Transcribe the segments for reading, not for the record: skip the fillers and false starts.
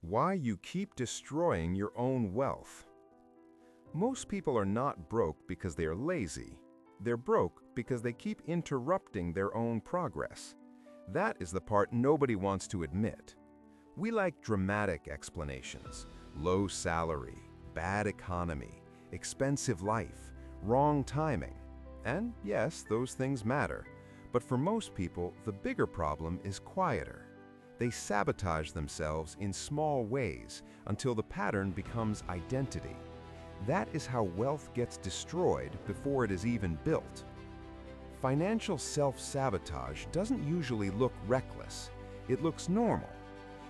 Why you keep destroying your own wealth. Most people are not broke because they are lazy. They're broke because they keep interrupting their own progress. That is the part nobody wants to admit. We like dramatic explanations: low salary, bad economy, expensive life, wrong timing. And yes, those things matter. But for most people, the bigger problem is quieter. They sabotage themselves in small ways until the pattern becomes identity. That is how wealth gets destroyed before it is even built. Financial self-sabotage doesn't usually look reckless. It looks normal.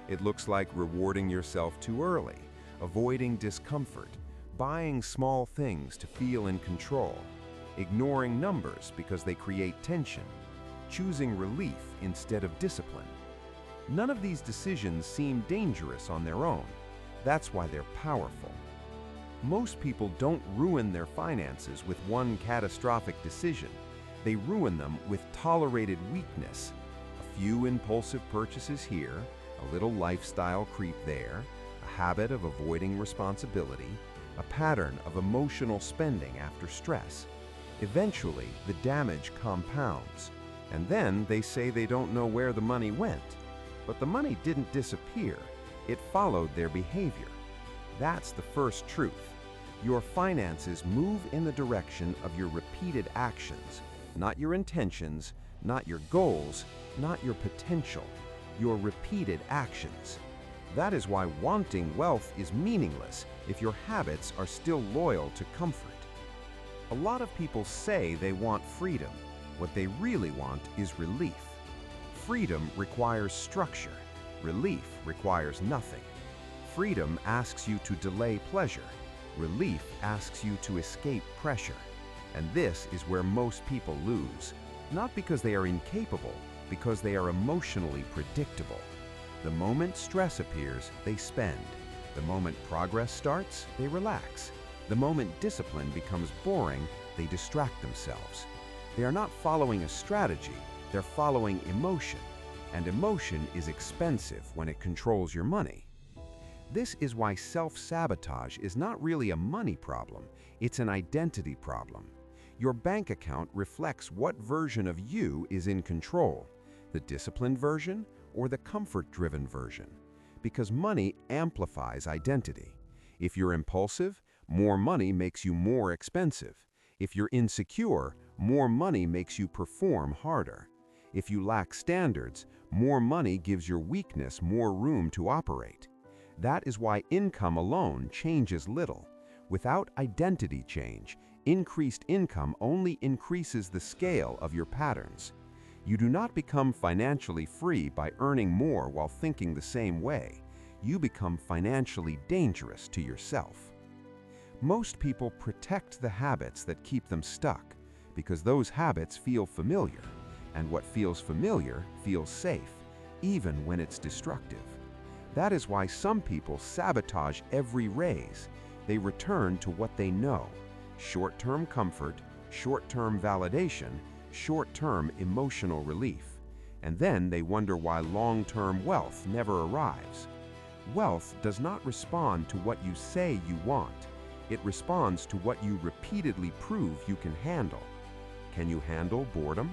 It looks like rewarding yourself too early, avoiding discomfort, buying small things to feel in control, ignoring numbers because they create tension, choosing relief instead of discipline. None of these decisions seem dangerous on their own. That's why they're powerful. Most people don't ruin their finances with one catastrophic decision. They ruin them with tolerated weakness. A few impulsive purchases here, a little lifestyle creep there, a habit of avoiding responsibility, a pattern of emotional spending after stress. Eventually, the damage compounds. And then they say they don't know where the money went. But the money didn't disappear. It followed their behavior. That's the first truth. Your finances move in the direction of your repeated actions, not your intentions, not your goals, not your potential, your repeated actions. That is why wanting wealth is meaningless if your habits are still loyal to comfort. A lot of people say they want freedom. What they really want is relief. Freedom requires structure. Relief requires nothing. Freedom asks you to delay pleasure. Relief asks you to escape pressure. And this is where most people lose. Not because they are incapable, because they are emotionally predictable. The moment stress appears, they spend. The moment progress starts, they relax. The moment discipline becomes boring, they distract themselves. They are not following a strategy. They're following emotion, and emotion is expensive when it controls your money. This is why self-sabotage is not really a money problem, it's an identity problem. Your bank account reflects what version of you is in control, the disciplined version or the comfort-driven version, because money amplifies identity. If you're impulsive, more money makes you more expensive. If you're insecure, more money makes you perform harder. If you lack standards, more money gives your weakness more room to operate. That is why income alone changes little. Without identity change, increased income only increases the scale of your patterns. You do not become financially free by earning more while thinking the same way. You become financially dangerous to yourself. Most people protect the habits that keep them stuck because those habits feel familiar. And what feels familiar feels safe, even when it's destructive. That is why some people sabotage every raise. They return to what they know: short-term comfort, short-term validation, short-term emotional relief. And then they wonder why long-term wealth never arrives. Wealth does not respond to what you say you want. It responds to what you repeatedly prove you can handle. Can you handle boredom?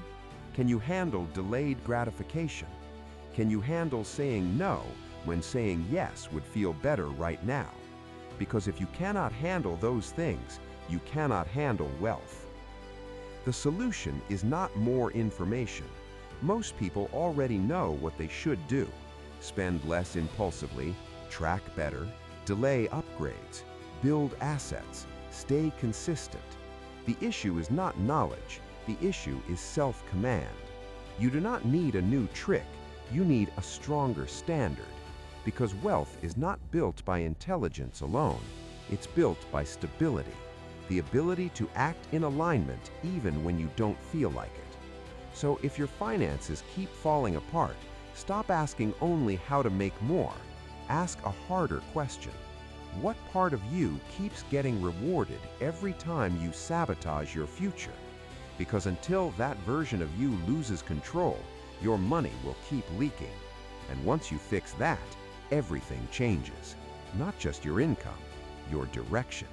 Can you handle delayed gratification? Can you handle saying no when saying yes would feel better right now? Because if you cannot handle those things, you cannot handle wealth. The solution is not more information. Most people already know what they should do. Spend less impulsively, track better, delay upgrades, build assets, stay consistent. The issue is not knowledge. The issue is self-command. You do not need a new trick. You need a stronger standard. Because wealth is not built by intelligence alone. It's built by stability. The ability to act in alignment even when you don't feel like it. So if your finances keep falling apart, stop asking only how to make more. Ask a harder question. What part of you keeps getting rewarded every time you sabotage your future? Because until that version of you loses control, your money will keep leaking. And once you fix that, everything changes. Not just your income, your direction.